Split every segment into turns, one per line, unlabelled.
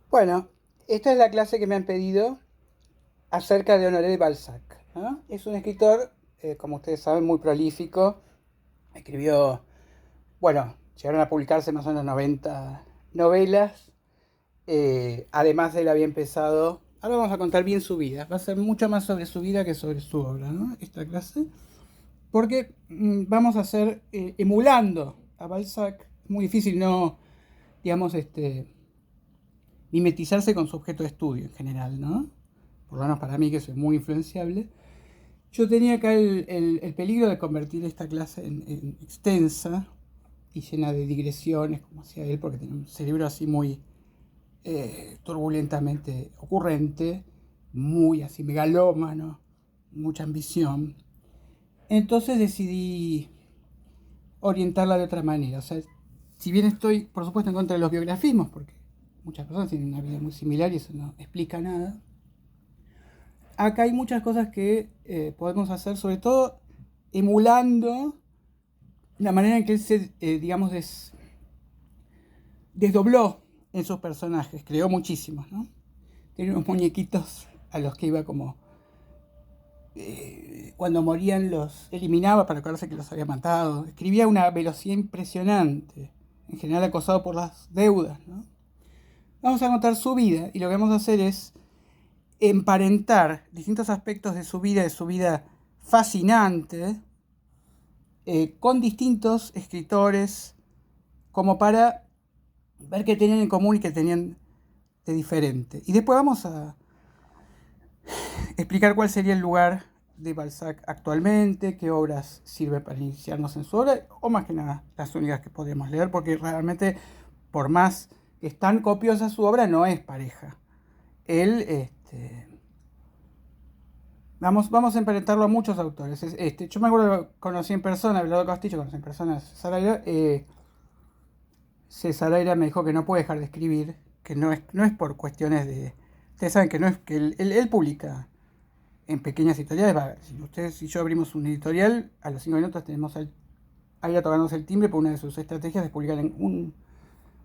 Bueno, esta es la clase que me han pedido acerca de Honoré de Balzac, ¿no? Es un escritor, como ustedes saben, muy prolífico. Escribió, bueno, llegaron a publicarse más o menos 90 novelas. Además, él había empezado. Ahora vamos a contar bien su vida. Va a ser mucho más sobre su vida que sobre su obra, ¿no? Esta clase. Porque vamos a hacer emulando a Balzac. Es muy difícil no, digamos, mimetizarse con su objeto de estudio en general, ¿no? Por lo menos para mí, que soy muy influenciable. Yo tenía acá el peligro de convertir esta clase en extensa y llena de digresiones, como hacía él, porque tiene un cerebro así muy turbulentamente ocurrente, muy así megalómano, mucha ambición. Entonces decidí orientarla de otra manera. O sea, si bien estoy, por supuesto, en contra de los biografismos, porque muchas personas tienen una vida muy similar y eso no explica nada, acá hay muchas cosas que podemos hacer, sobre todo emulando la manera en que él se, digamos, desdobló en sus personajes. Creó muchísimos, ¿no? Tenía unos muñequitos a los que iba como... cuando morían los eliminaba para acordarse que los había matado. Escribía a una velocidad impresionante, en general acosado por las deudas, ¿no? Vamos a contar su vida y lo que vamos a hacer es emparentar distintos aspectos de su vida fascinante, con distintos escritores, como para ver qué tenían en común y qué tenían de diferente. Y después vamos a explicar cuál sería el lugar de Balzac actualmente, qué obras sirve para iniciarnos en su obra, o más que nada las únicas que podríamos leer, porque realmente, por más que es tan copiosa su obra, no es pareja. Él, vamos a emparentarlo a muchos autores. Yo me acuerdo que conocí en persona, Abelardo Castillo, conocí en persona a César Aira. César Aira me dijo que no puede dejar de escribir, que no es por cuestiones de... Ustedes saben que no es que él publica en pequeñas editoriales. Si ustedes y yo abrimos un editorial, a los 5 minutos tenemos a Aira tocándose el timbre, por una de sus estrategias de publicar en un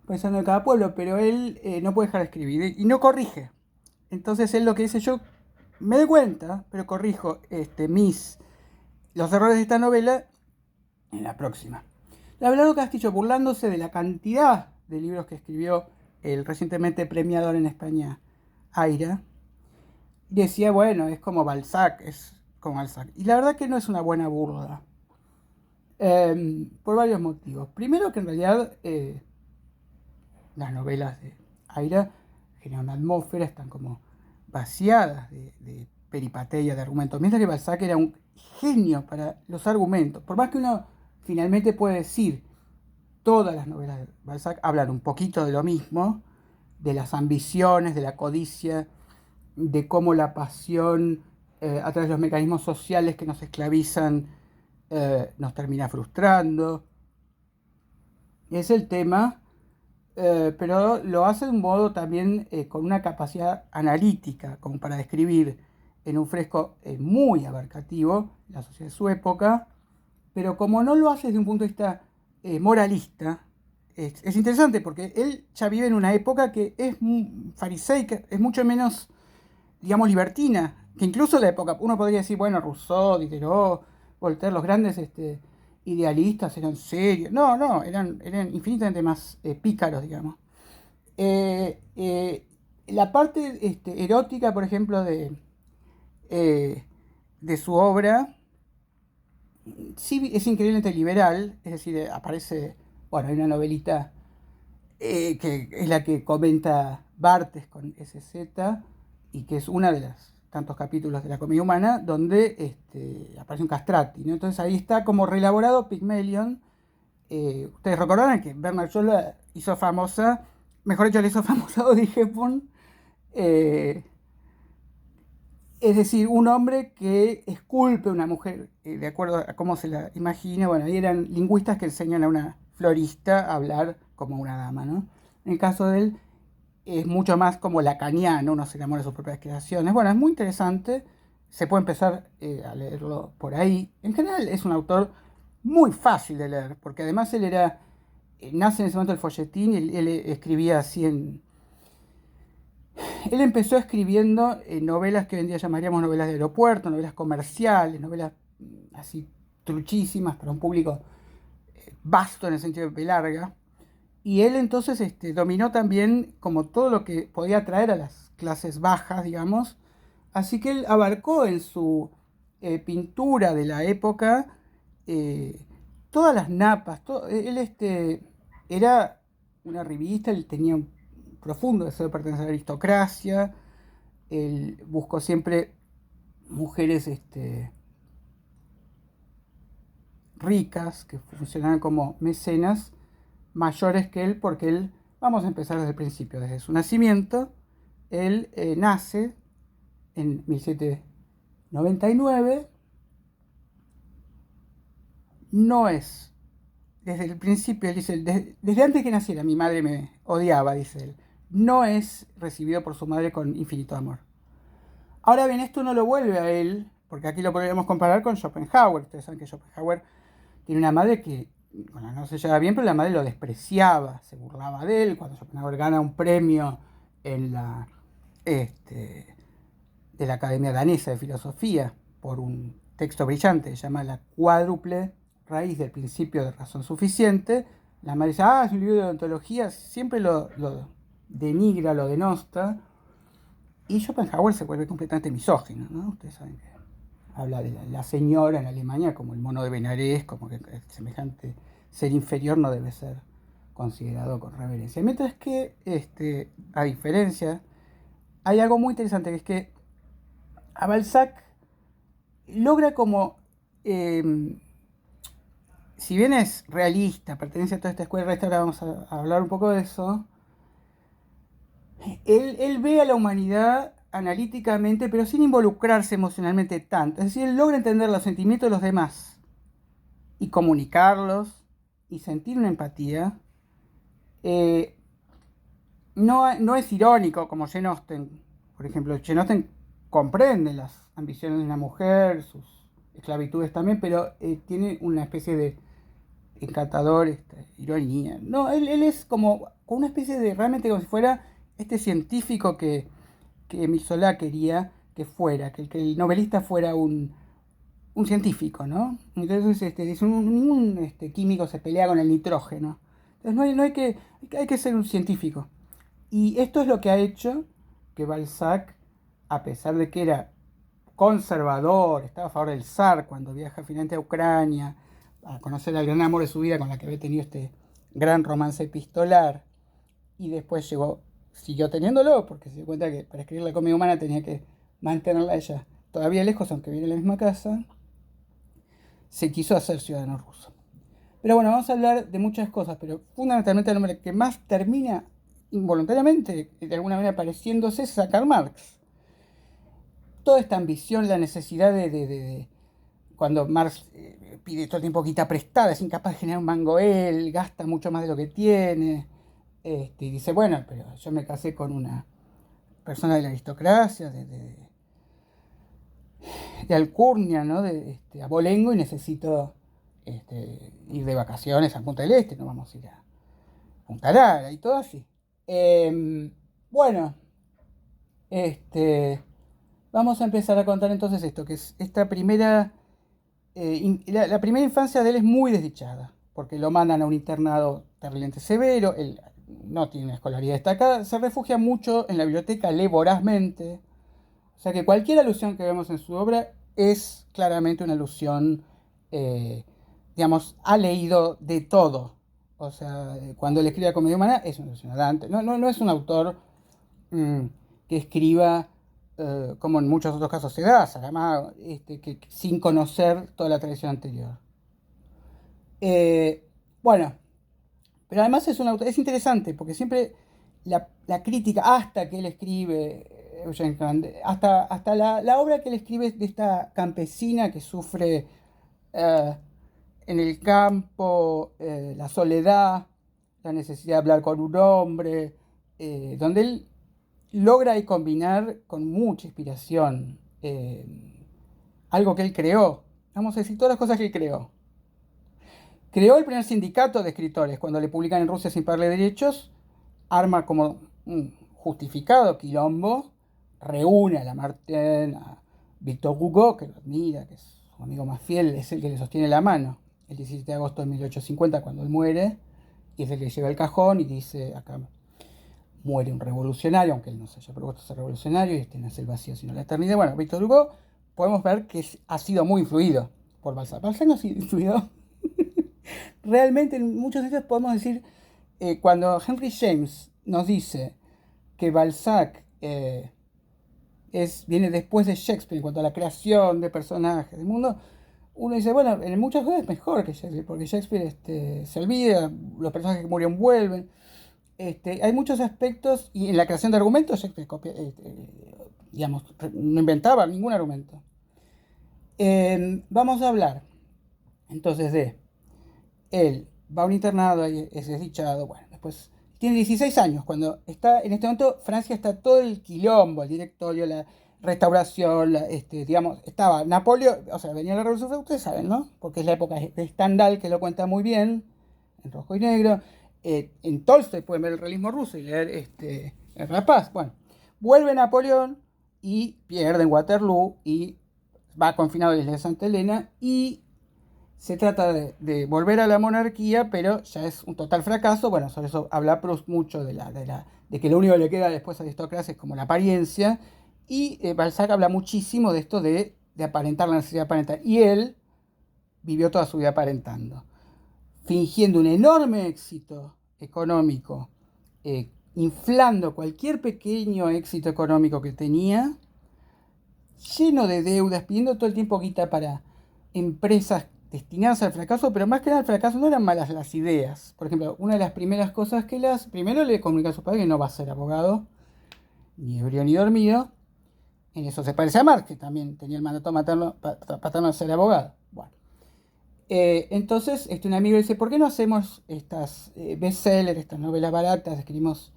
paisano de cada pueblo, pero él no puede dejar de escribir y no corrige. Entonces él lo que dice, yo me doy cuenta, pero corrijo los errores de esta novela en la próxima. Abelardo Castillo, burlándose de la cantidad de libros que escribió el recientemente premiador en España, Aira, decía, bueno, es como Balzac, es como Balzac. Y la verdad que no es una buena burla, por varios motivos. Primero que en realidad las novelas de Aira generan una atmósfera, están como vaciadas de peripateia, de argumentos. Mientras que Balzac era un genio para los argumentos. Por más que uno finalmente puede decir, todas las novelas de Balzac hablan un poquito de lo mismo, de las ambiciones, de la codicia, de cómo la pasión, a través de los mecanismos sociales que nos esclavizan, nos termina frustrando. Es el tema, pero lo hace de un modo también con una capacidad analítica, como para describir en un fresco muy abarcativo la sociedad de su época, pero como no lo hace desde un punto de vista moralista, es interesante porque él ya vive en una época que es fariseica, es mucho menos, digamos, libertina, que incluso la época, uno podría decir, bueno, Rousseau, Diderot, Voltaire, los grandes idealistas eran serios. No, no, eran infinitamente más pícaros, digamos. La parte erótica, por ejemplo, eh, de su obra, sí es increíblemente liberal, es decir, aparece, bueno, hay una novelita que es la que comenta Barthes con SZ, y que es una de los tantos capítulos de la comedia humana, donde aparece un castrati, ¿no? Entonces ahí está como reelaborado Pygmalion. Ustedes recordarán que Bernard Shaw la hizo famosa, mejor dicho, le hizo famosa a Audrey Hepburn, eh, es decir, un hombre que esculpe a una mujer de acuerdo a cómo se la imagina. Bueno, ahí eran lingüistas que enseñan a una florista a hablar como una dama, ¿no? En el caso de él, es mucho más como lacaniano, uno se enamora de sus propias creaciones. Bueno, es muy interesante, se puede empezar a leerlo por ahí. En general es un autor muy fácil de leer, porque además nace en ese momento el folletín y él escribía así él empezó escribiendo novelas que hoy en día llamaríamos novelas de aeropuerto, novelas comerciales, novelas así truchísimas para un público vasto en el sentido de larga. Y él entonces dominó también como todo lo que podía atraer a las clases bajas, digamos. Así que él abarcó en su pintura de la época eh, todas las napas. Él era una revista, él tenía un profundo deseo de pertenecer a la aristocracia. Él buscó siempre mujeres ricas que funcionaban como mecenas mayores que él, porque él, vamos a empezar desde el principio, desde su nacimiento. Él nace en 1799, no es, desde el principio, él dice, desde antes que naciera mi madre me odiaba, dice él, no es recibido por su madre con infinito amor. Ahora bien, esto no lo vuelve a él, porque aquí lo podríamos comparar con Schopenhauer. Ustedes saben que Schopenhauer tiene una madre que, bueno, no se lleva bien, pero la madre lo despreciaba, se burlaba de él. Cuando Schopenhauer gana un premio en de la Academia Danesa de Filosofía por un texto brillante que se llama La cuádruple raíz del principio de razón suficiente, la madre dice, es un libro de ontología, siempre lo denigra, lo denosta, y Schopenhauer se vuelve completamente misógino, ¿no? Ustedes saben que habla de la señora en Alemania como el mono de Benarés, como que semejante ser inferior no debe ser considerado con reverencia. Mientras que, a diferencia, hay algo muy interesante, que es que a Balzac logra como, si bien es realista, pertenece a toda esta escuela, ahora vamos a hablar un poco de eso, él ve a la humanidad analíticamente, pero sin involucrarse emocionalmente tanto. Es decir, él logra entender los sentimientos de los demás y comunicarlos y sentir una empatía. No es irónico como Jane Austen. Por ejemplo, Jane Austen comprende las ambiciones de una mujer, sus esclavitudes también, pero tiene una especie de encantador ironía. No, él es como una especie de, realmente como si fuera este científico que Émile Zola quería que fuera, que el novelista fuera un científico, ¿no? Entonces, ningún químico se pelea con el nitrógeno. Entonces, hay que ser un científico. Y esto es lo que ha hecho que Balzac, a pesar de que era conservador, estaba a favor del zar cuando viaja finalmente a Ucrania, a conocer al gran amor de su vida con la que había tenido este gran romance epistolar, y después siguió teniéndolo, porque se dio cuenta que para escribir la comedia humana tenía que mantenerla ella todavía lejos, aunque vive en la misma casa, se quiso hacer ciudadano ruso. Pero bueno, vamos a hablar de muchas cosas, pero fundamentalmente el hombre que más termina involuntariamente, de alguna manera pareciéndose, es a Karl Marx. Toda esta ambición, la necesidad de cuando Marx pide todo el tiempo guita prestada, es incapaz de generar un mango él, gasta mucho más de lo que tiene, y dice, bueno, pero yo me casé con una persona de la aristocracia, de Alcurnia, ¿no? De abolengo, y necesito ir de vacaciones a Punta del Este, no vamos a ir a Punta Lara y todo así. Bueno, vamos a empezar a contar entonces esto, que es esta primera, la primera infancia de él es muy desdichada, porque lo mandan a un internado terriblemente severo, él no tiene una escolaridad destacada, se refugia mucho en la biblioteca, lee vorazmente, o sea que cualquier alusión que vemos en su obra es claramente una alusión, digamos, ha leído de todo. O sea, cuando él escribe la comedia humana es una alusión a Dante. No es un autor que escriba, como en muchos otros casos se da, Saramago, que sin conocer toda la tradición anterior. Bueno, pero además es interesante porque siempre la crítica, hasta que él escribe, Eugene Kant, hasta la obra que él escribe de esta campesina que sufre en el campo, la soledad, la necesidad de hablar con un hombre, donde él logra ahí combinar con mucha inspiración algo que él creó, vamos a decir todas las cosas que él creó. Creó el primer sindicato de escritores cuando le publican en Rusia sin pagarle derechos, arma como justificado quilombo, reúne a Lamartine, a Victor Hugo, que lo admira, que es su amigo más fiel, es el que le sostiene la mano el 17 de agosto de 1850 cuando él muere, y es el que lleva el cajón y dice, acá muere un revolucionario, aunque él no se haya propuesto ser revolucionario, y este no es el vacío sino la eternidad. Bueno, Victor Hugo podemos ver que ha sido muy influido por Balzac. Balzac no ha sido influido. Realmente en muchos sitios podemos decir, cuando Henry James nos dice que Balzac viene después de Shakespeare en cuanto a la creación de personajes del mundo, uno dice, bueno, en muchas veces es mejor que Shakespeare, porque Shakespeare se olvida, los personajes que murieron vuelven. Hay muchos aspectos, y en la creación de argumentos Shakespeare digamos, no inventaba ningún argumento. Vamos a hablar entonces de él va a un internado y es desdichado, bueno, después tiene 16 años, cuando está, en este momento Francia está todo el quilombo, el directorio, la restauración, digamos, estaba Napoleón, o sea, venía la Revolución Francesa, ustedes saben, ¿no? Porque es la época de Stendhal, que lo cuenta muy bien, en rojo y negro, en Tolstoy pueden ver el realismo ruso y leer El Rapaz, bueno, vuelve Napoleón y pierde en Waterloo y va confinado a la isla de Santa Elena y se trata de volver a la monarquía, pero ya es un total fracaso. Bueno, sobre eso habla Proust mucho de que lo único que le queda después a la aristocracia es como la apariencia. Y Balzac habla muchísimo de esto de aparentar, la necesidad de aparentar. Y él vivió toda su vida aparentando, fingiendo un enorme éxito económico, inflando cualquier pequeño éxito económico que tenía, lleno de deudas, pidiendo todo el tiempo guita para empresas destinadas al fracaso, pero más que nada al fracaso no eran malas las ideas. Por ejemplo, una de las primeras cosas que primero le comunica a su padre que no va a ser abogado, ni ebrio ni dormido. En eso se parece a Marx, que también tenía el mandato paterno de ser abogado. Bueno. Entonces, un amigo dice, ¿por qué no hacemos estas bestsellers, estas novelas baratas? Escribimos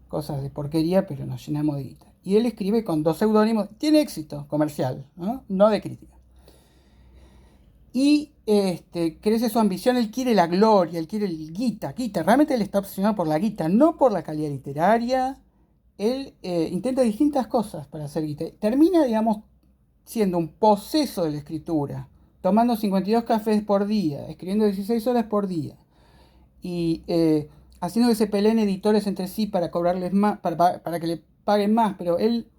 cosas de porquería, pero nos llenamos de guita. Y él escribe con 2 seudónimos, tiene éxito comercial, no de crítica. Y crece su ambición, él quiere la gloria, él quiere el guita. Realmente él está obsesionado por la guita, no por la calidad literaria. Él intenta distintas cosas para hacer guita. Termina, digamos, siendo un poseso de la escritura, tomando 52 cafés por día, escribiendo 16 horas por día, y haciendo que se peleen editores entre sí para cobrarles más, para que le paguen más, pero él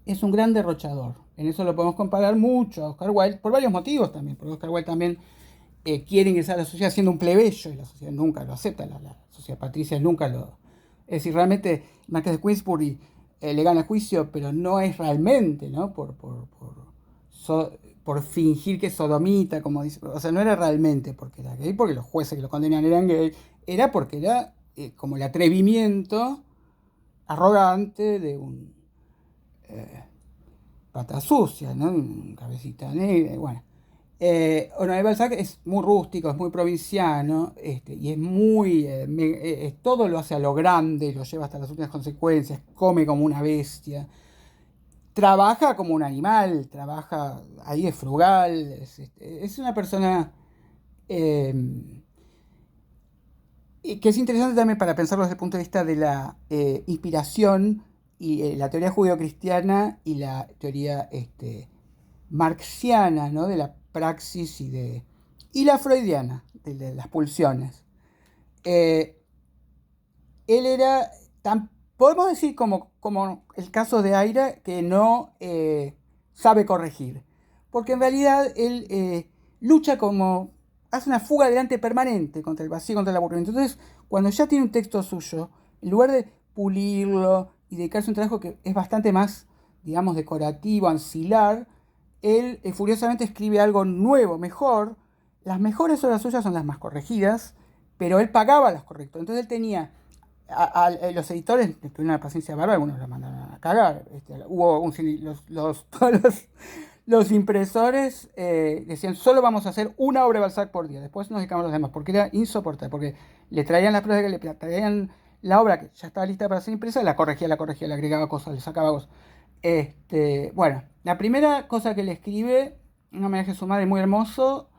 es un gran derrochador. En eso lo podemos comparar mucho a Oscar Wilde, por varios motivos también, porque Oscar Wilde también quiere ingresar a la sociedad siendo un plebeyo, y la sociedad nunca lo acepta, la sociedad patricia nunca lo... Es decir, realmente Marqués de Queensbury le gana el juicio, pero no es realmente, ¿no? Por fingir que es sodomita, como dice, o sea, no era realmente porque era gay, porque los jueces que lo condenan eran gay, era porque era como el atrevimiento arrogante de un pata sucia, ¿no? Cabecita negra, bueno. Honoré Balzac es muy rústico, es muy provinciano, y es muy... todo lo hace a lo grande, lo lleva hasta las últimas consecuencias, come como una bestia, trabaja como un animal, ahí es frugal, es una persona que es interesante también para pensarlo desde el punto de vista de la inspiración y la teoría judeocristiana y la teoría marxiana, ¿no? De la praxis y la freudiana, de las pulsiones. Él era podemos decir como el caso de Aira, que no sabe corregir, porque en realidad él lucha hace una fuga adelante permanente contra el vacío, contra el aburrimiento. Entonces, cuando ya tiene un texto suyo, en lugar de pulirlo y dedicarse a un trabajo que es bastante más, digamos, decorativo, ancilar, él furiosamente escribe algo nuevo, mejor. Las mejores obras suyas son las más corregidas, pero él pagaba las correctas. Entonces él tenía los editores, tuvieron una paciencia bárbara, algunos los mandaron a cagar. Hubo los impresores decían, solo vamos a hacer una obra de Balzac por día, después nos dedicamos a los demás, porque era insoportable, porque le traían las pruebas, le traían la obra que ya estaba lista para ser impresa, la corregía, le agregaba cosas, le sacaba cosas. Bueno, la primera cosa que le escribe, un homenaje a su madre muy hermoso,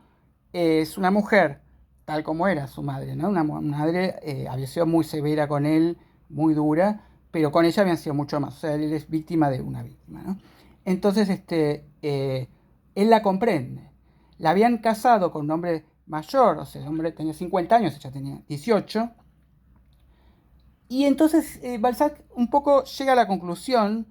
es una mujer, tal como era su madre, ¿no? Una madre había sido muy severa con él, muy dura, pero con ella habían sido mucho más. O sea, él es víctima de una víctima, ¿no? Entonces, él la comprende. La habían casado con un hombre mayor, o sea, el hombre tenía 50 años, ella tenía 18. Y entonces Balzac un poco llega a la conclusión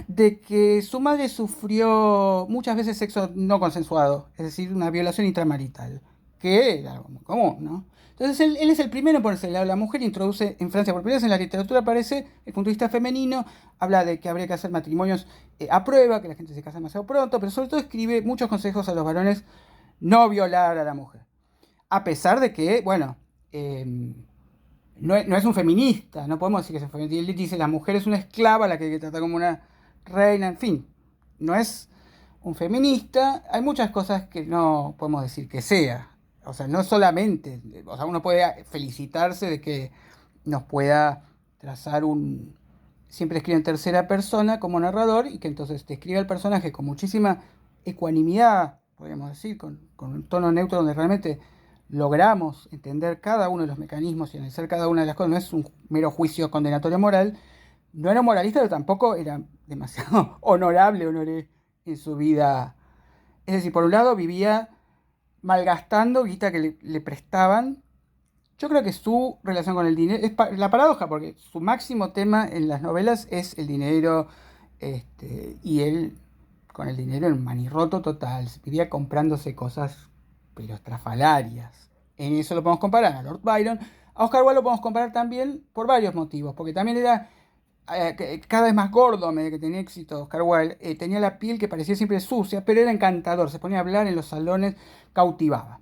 de que su madre sufrió muchas veces sexo no consensuado, es decir, una violación intramarital, que era algo muy común, ¿no? Entonces él es el primero en ponerse al lado de la mujer, introduce en Francia por primera vez en la literatura, aparece el punto de vista femenino, habla de que habría que hacer matrimonios a prueba, que la gente se casa demasiado pronto, pero sobre todo escribe muchos consejos a los varones no violar a la mujer. A pesar de que, bueno, no es un feminista, no podemos decir que es un feminista. Él dice, la mujer es una esclava a la que hay que tratar como una reina, en fin. No es un feminista. Hay muchas cosas que no podemos decir que sea. O sea, no solamente, o sea, uno puede felicitarse de que nos pueda trazar un... Siempre escribe en tercera persona como narrador y que entonces te escribe el personaje con muchísima ecuanimidad, podríamos decir, con un tono neutro donde realmente logramos entender cada uno de los mecanismos y analizar cada una de las cosas. No es un mero juicio condenatorio moral. No era moralista, pero tampoco era demasiado honorable, honoré en su vida. Es decir, por un lado vivía malgastando guita que le prestaban. Yo creo que su relación con el dinero es la paradoja, porque su máximo tema en las novelas es el dinero, y él con el dinero en manirroto total, vivía comprándose cosas pero estrafalarias. En eso lo podemos comparar a Lord Byron. A Oscar Wilde lo podemos comparar también por varios motivos, porque también era cada vez más gordo a medida que tenía éxito Oscar Wilde, tenía la piel que parecía siempre sucia, pero era encantador, se ponía a hablar en los salones, cautivaba.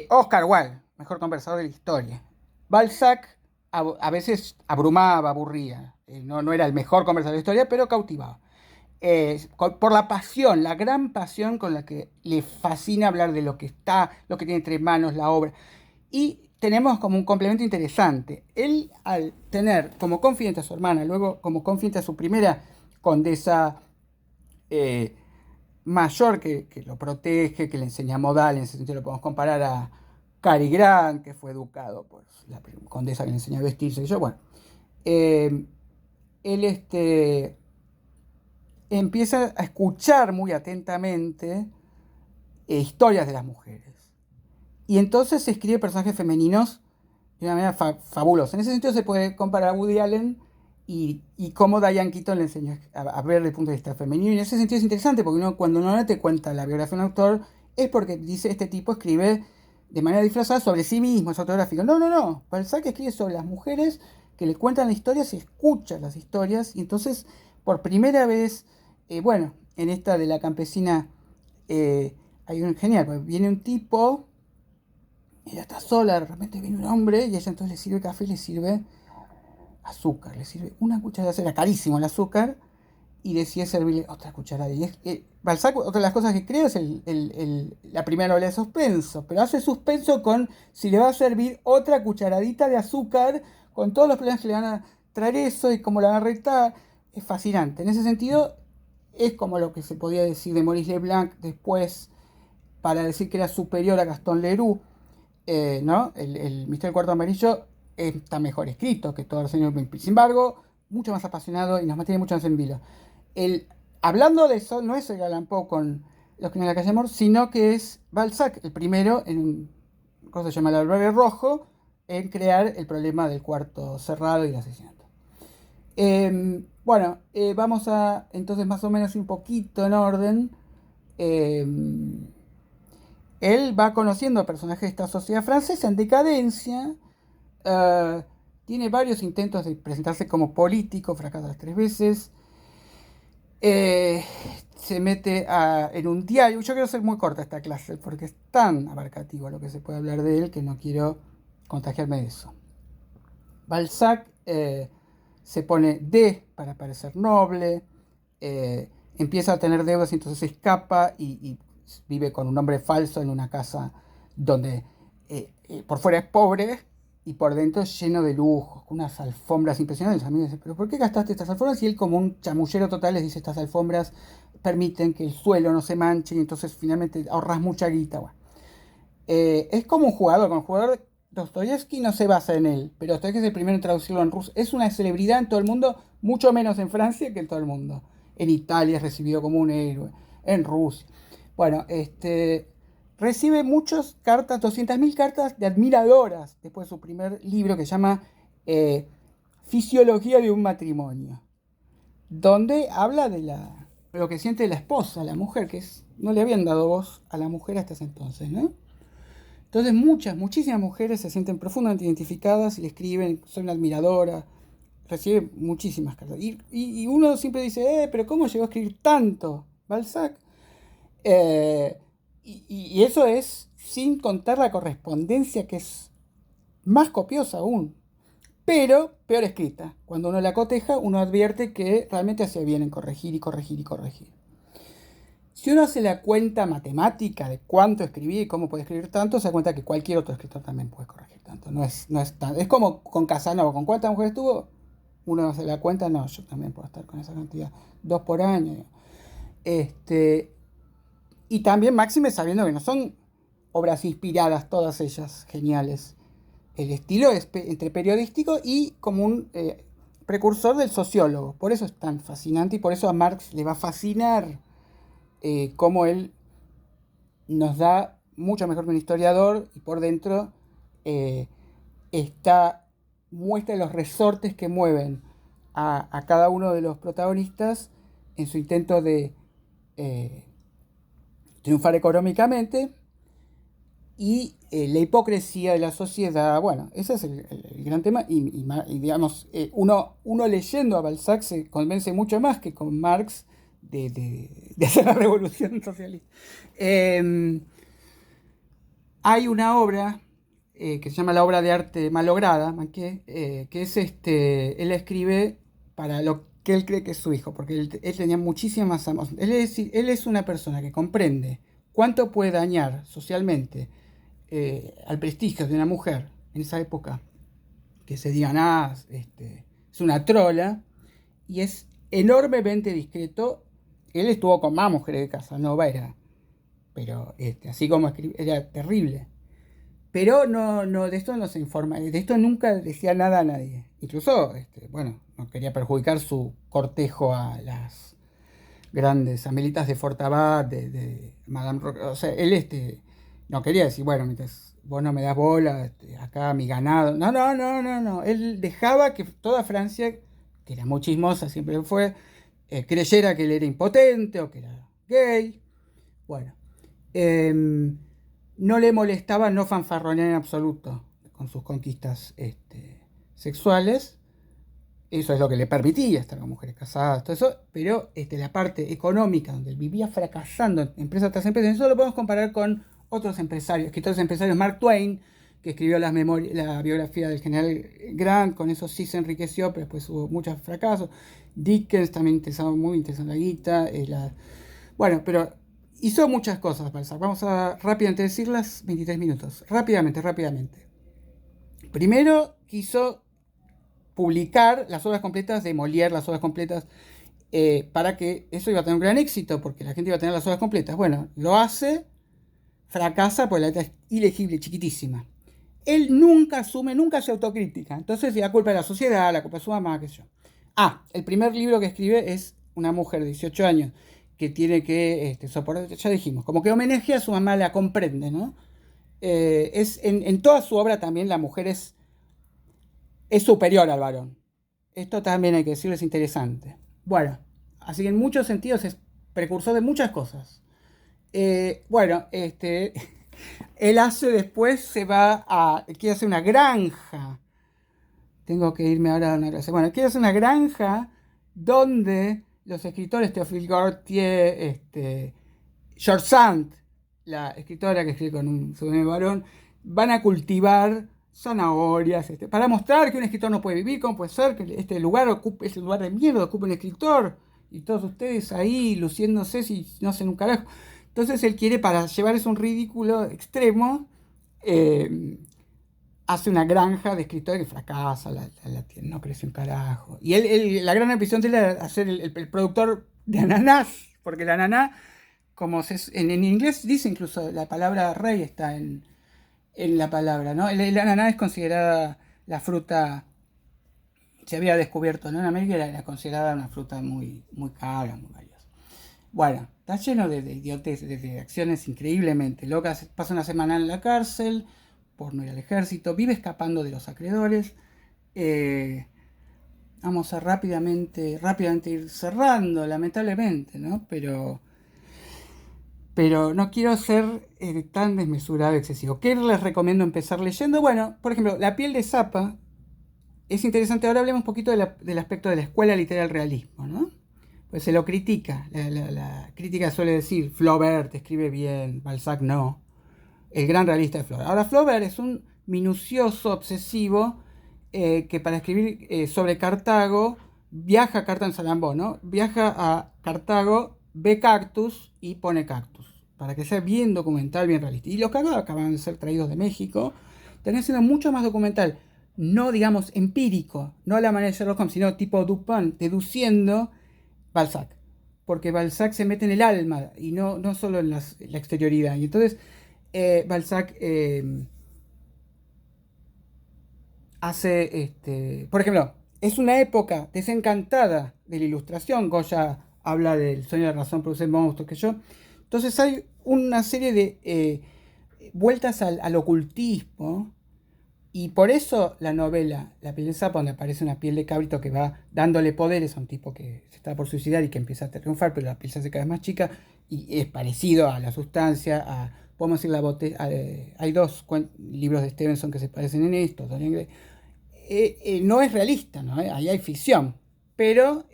Oscar Wilde, mejor conversador de la historia. Balzac a veces abrumaba, aburría, no era el mejor conversador de la historia, pero cautivaba. Por la pasión, la gran pasión con la que le fascina hablar de lo que está, lo que tiene entre manos, la obra. Y tenemos como un complemento interesante. Él, al tener como confidente a su hermana, luego como confidente a su primera condesa mayor que lo protege, que le enseña modal, en ese sentido lo podemos comparar a Cary Grant, que fue educado por la condesa que le enseñó a vestirse. Y yo, bueno, él empieza a escuchar muy atentamente historias de las mujeres. Y entonces se escribe personajes femeninos de una manera fabulosa. En ese sentido se puede comparar a Woody Allen y cómo Diane Keaton le enseñó a ver desde el punto de vista femenino. Y en ese sentido es interesante porque cuando uno te cuenta la biografía de un autor es porque dice este tipo escribe de manera disfrazada sobre sí mismo, es autográfico. No. Balzac escribe sobre las mujeres que le cuentan las historias y escucha las historias. Y entonces, por primera vez, bueno, en esta de la campesina hay un genial, porque viene un tipo, ella está sola, de repente viene un hombre y ella entonces le sirve café y le sirve azúcar, le sirve una cucharada, era carísimo el azúcar, y decide servirle otra cucharada. Y Balzac, otra de las cosas que creo es la primera novela de suspenso, pero hace suspenso con si le va a servir otra cucharadita de azúcar, con todos los problemas que le van a traer eso y cómo la van a retar. Es fascinante. En ese sentido, es como lo que se podía decir de Maurice Leblanc después, para decir que era superior a Gaston Leroux, ¿no? El Misterio del Cuarto Amarillo está mejor escrito que todo el señor Pimpi. Sin embargo, mucho más apasionado y nos mantiene mucho más en vilo. Hablando de eso, no es el Allan Poe con Los Crímenes de la Calle Amor, sino que es Balzac, el primero en un cosa que se llama El Albergue Rojo, en crear el problema del cuarto cerrado y el asesinato. Bueno, vamos a entonces más o menos un poquito en orden. Él va conociendo personajes de esta sociedad francesa en decadencia. Tiene varios intentos de presentarse como político, fracasa las 3 veces. Se mete en un diario. Yo quiero ser muy corta esta clase porque es tan abarcativo lo que se puede hablar de él que no quiero contagiarme de eso. Balzac se pone D para parecer noble, empieza a tener deudas y entonces se escapa y vive con un nombre falso en una casa donde por fuera es pobre y por dentro lleno de lujos, con unas alfombras impresionantes. Los amigos dicen, pero ¿por qué gastaste estas alfombras? Y él, como un chamullero total, les dice, estas alfombras permiten que el suelo no se manche y entonces finalmente ahorras mucha guita. Bueno, es como un jugador, con un jugador Dostoyevsky no se basa en él, pero Dostoyevsky es el primero en traducirlo en ruso. Es una celebridad en todo el mundo, mucho menos en Francia que en todo el mundo. En Italia es recibido como un héroe, en Rusia. Bueno, recibe muchas cartas, 200.000 cartas de admiradoras después de su primer libro que se llama Fisiología de un matrimonio, donde habla de lo que siente la esposa, la mujer, no le habían dado voz a la mujer hasta ese entonces, ¿no? Entonces muchísimas mujeres se sienten profundamente identificadas y le escriben, soy una admiradora, recibe muchísimas cartas. Y uno siempre dice, pero ¿cómo llegó a escribir tanto Balzac? Y eso es sin contar la correspondencia, que es más copiosa aún, pero peor escrita. Cuando uno la coteja, uno advierte que realmente hacía bien en corregir y corregir y corregir. Si uno hace la cuenta matemática de cuánto escribí y cómo puede escribir tanto, se da cuenta que cualquier otro escritor también puede corregir tanto. Es como con Casanova, ¿con cuántas mujeres tuvo? Uno hace la cuenta, no, yo también puedo estar con esa cantidad, 2 por año. Y también máxime sabiendo que no son obras inspiradas, todas ellas geniales. El estilo es entre periodístico y como un precursor del sociólogo. Por eso es tan fascinante y por eso a Marx le va a fascinar cómo él nos da mucho mejor que un historiador y por dentro muestra los resortes que mueven a cada uno de los protagonistas en su intento de triunfar económicamente y la hipocresía de la sociedad. Bueno, ese es el gran tema y digamos, uno leyendo a Balzac se convence mucho más que con Marx de hacer la revolución socialista. Hay una obra que se llama La obra de arte malograda, que es él escribe para lo que él cree que es su hijo, porque él tenía muchísimas emociones. Él es una persona que comprende cuánto puede dañar socialmente al prestigio de una mujer en esa época, que se digan, es una trola, y es enormemente discreto. Él estuvo con más mujeres de Casanova, pero así como era terrible. Pero no, de esto no se informa, de esto nunca decía nada a nadie. Incluso, no quería perjudicar su cortejo a las grandes amelitas de Fortabat, de Madame Roque. O sea, él no quería decir, bueno, mientras vos no me das bola, acá mi ganado. No. Él dejaba que toda Francia, que era muy chismosa, siempre fue, creyera que él era impotente o que era gay. Bueno, no le molestaba no fanfarronear en absoluto con sus conquistas sexuales. Eso es lo que le permitía estar con mujeres casadas, todo eso, pero la parte económica, donde él vivía fracasando empresa tras empresa, eso lo podemos comparar con otros empresarios, escritores empresarios. Mark Twain, que escribió la biografía del general Grant, con eso sí se enriqueció, pero después hubo muchos fracasos. Dickens también muy interesado en la guita. Bueno, pero hizo muchas cosas, Balzac. Vamos a rápidamente decirlas, 23 minutos. Rápidamente. Primero quiso publicar las obras completas de Molière, las obras completas, para que eso iba a tener un gran éxito, porque la gente iba a tener las obras completas. Bueno, lo hace, fracasa porque la letra es ilegible, chiquitísima. Él nunca hace autocrítica. Entonces le da culpa de la sociedad, la culpa de su mamá, qué sé yo. El primer libro que escribe es una mujer de 18 años que tiene que soportar, ya dijimos, como que homenajea a su mamá, la comprende, ¿no? En toda su obra también la mujer es superior al varón. Esto también hay que decirlo, es interesante. Bueno, así que en muchos sentidos es precursor de muchas cosas. Él quiere hacer una granja. Tengo que irme ahora a una clase. Bueno, quiere hacer una granja donde los escritores Théophile Gautier, George Sand, la escritora que escribe con un seudónimo varón, van a cultivar zanahorias, para mostrar que un escritor no puede vivir, cómo puede ser que este lugar de mierda ocupe un escritor, y todos ustedes ahí luciéndose si no hacen un carajo. Entonces él quiere, para llevar eso a un ridículo extremo, hace una granja de escritores que fracasa, no crece un carajo. Y la gran ambición de él era hacer el productor de ananás, porque el ananá, como en inglés dice incluso, la palabra rey está en en la palabra, ¿no? El ananá es considerada la fruta, se había descubierto, ¿no? En América era considerada una fruta muy, muy cara, muy valiosa. Bueno, está lleno de idiotes, de acciones increíblemente locas. Pasa una semana en la cárcel por no ir al ejército, vive escapando de los acreedores. Eh, Vamos a rápidamente ir cerrando, lamentablemente, ¿no? Pero no quiero ser tan desmesurado, excesivo. ¿Qué les recomiendo empezar leyendo? Bueno, por ejemplo, La piel de Zapa es interesante. Ahora hablemos un poquito del aspecto de la escuela literaria del realismo, ¿no? Pues se lo critica. La crítica suele decir, Flaubert escribe bien, Balzac no. El gran realista de Flaubert. Ahora, Flaubert es un minucioso, obsesivo, que para escribir sobre Cartago, viaja a Cartago en Salambó, ¿no? Viaja a Cartago, ve cactus y pone cactus. Para que sea bien documental, bien realista. Y los cactus acaban de ser traídos de México. Termina siendo mucho más documental. No, digamos, empírico. No a la manera de Sherlock Holmes, sino tipo Dupin, deduciendo Balzac. Porque Balzac se mete en el alma y no solo en la exterioridad. Y entonces Balzac hace, por ejemplo, es una época desencantada de la ilustración. Goya habla del sueño de la razón produce monstruos, que yo. Entonces hay una serie de vueltas al ocultismo. Y por eso la novela La piel de sapo, donde aparece una piel de cabrito que va dándole poderes a un tipo que se está por suicidar y que empieza a triunfar, pero la piel se hace cada vez más chica y es parecido a la sustancia, podemos decir, la botella. Hay dos libros de Stevenson que se parecen en esto. No es realista, ¿no? Ahí hay ficción, pero,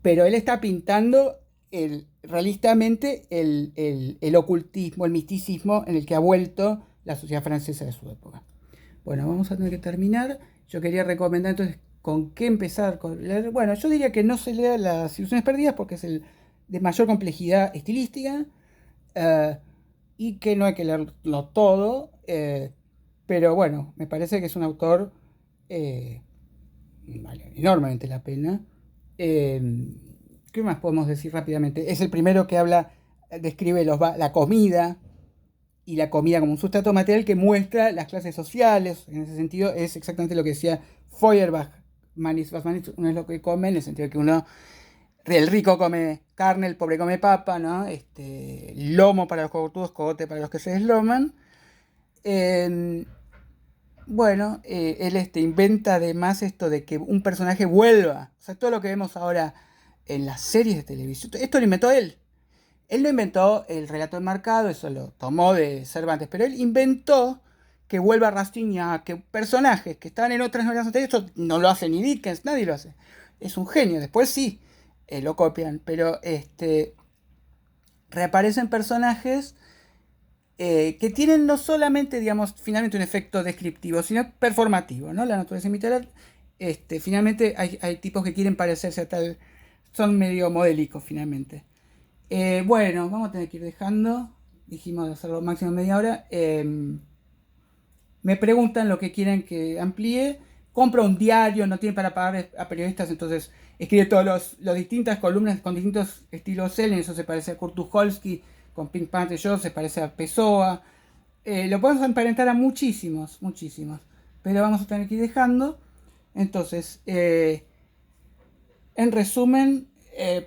pero él está pintando realistamente el ocultismo, el misticismo en el que ha vuelto la sociedad francesa de su época. Bueno, vamos a tener que terminar. Yo quería recomendar entonces con qué empezar con leer. Bueno, yo diría que no se lea Las ilusiones perdidas porque es el de mayor complejidad estilística, eh, y que no hay que leerlo todo, pero bueno, me parece que es un autor, eh, vale enormemente la pena. Eh, ¿Qué más podemos decir rápidamente? Es el primero que describe la comida y la comida como un sustrato material que muestra las clases sociales. En ese sentido, es exactamente lo que decía Feuerbach. Manis was manis, uno es lo que come, en el sentido de que el rico come carne, el pobre come papa, ¿no? Lomo para los cogotudos, cogote para los que se desloman. Eh, bueno, él inventa además esto de que un personaje vuelva. O sea, todo lo que vemos ahora en las series de televisión, esto lo inventó él. Él no inventó el relato enmarcado, eso lo tomó de Cervantes, pero él inventó que vuelva Rastignac, que personajes que estaban en otras novelas anteriores, esto no lo hace ni Dickens, nadie lo hace. Es un genio, después sí, lo copian, pero reaparecen personajes que tienen no solamente, digamos, finalmente un efecto descriptivo, sino performativo, ¿no? La naturaleza imita finalmente hay tipos que quieren parecerse a tal, son medio modélicos finalmente. Bueno, vamos a tener que ir dejando. Dijimos de hacerlo máximo media hora. Me preguntan lo que quieren que amplíe. Compra un diario, no tiene para pagar a periodistas, entonces escribe todas las distintas columnas con distintos estilos él. En eso se parece a Kurt Tucholsky, con Pink Panther Show, se parece a Pessoa. Lo podemos emparentar a muchísimos, muchísimos. Pero vamos a tener que ir dejando. Entonces, en resumen,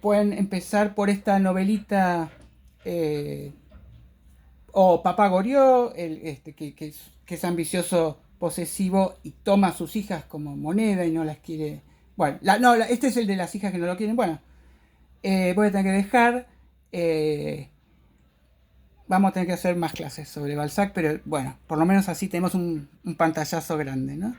pueden empezar por esta novelita, o Papá Goriot, que es ambicioso, posesivo y toma a sus hijas como moneda y no las quiere. Bueno, este es el de las hijas que no lo quieren. Bueno, voy a tener que dejar. Vamos a tener que hacer más clases sobre Balzac, pero bueno, por lo menos así tenemos un pantallazo grande, ¿no?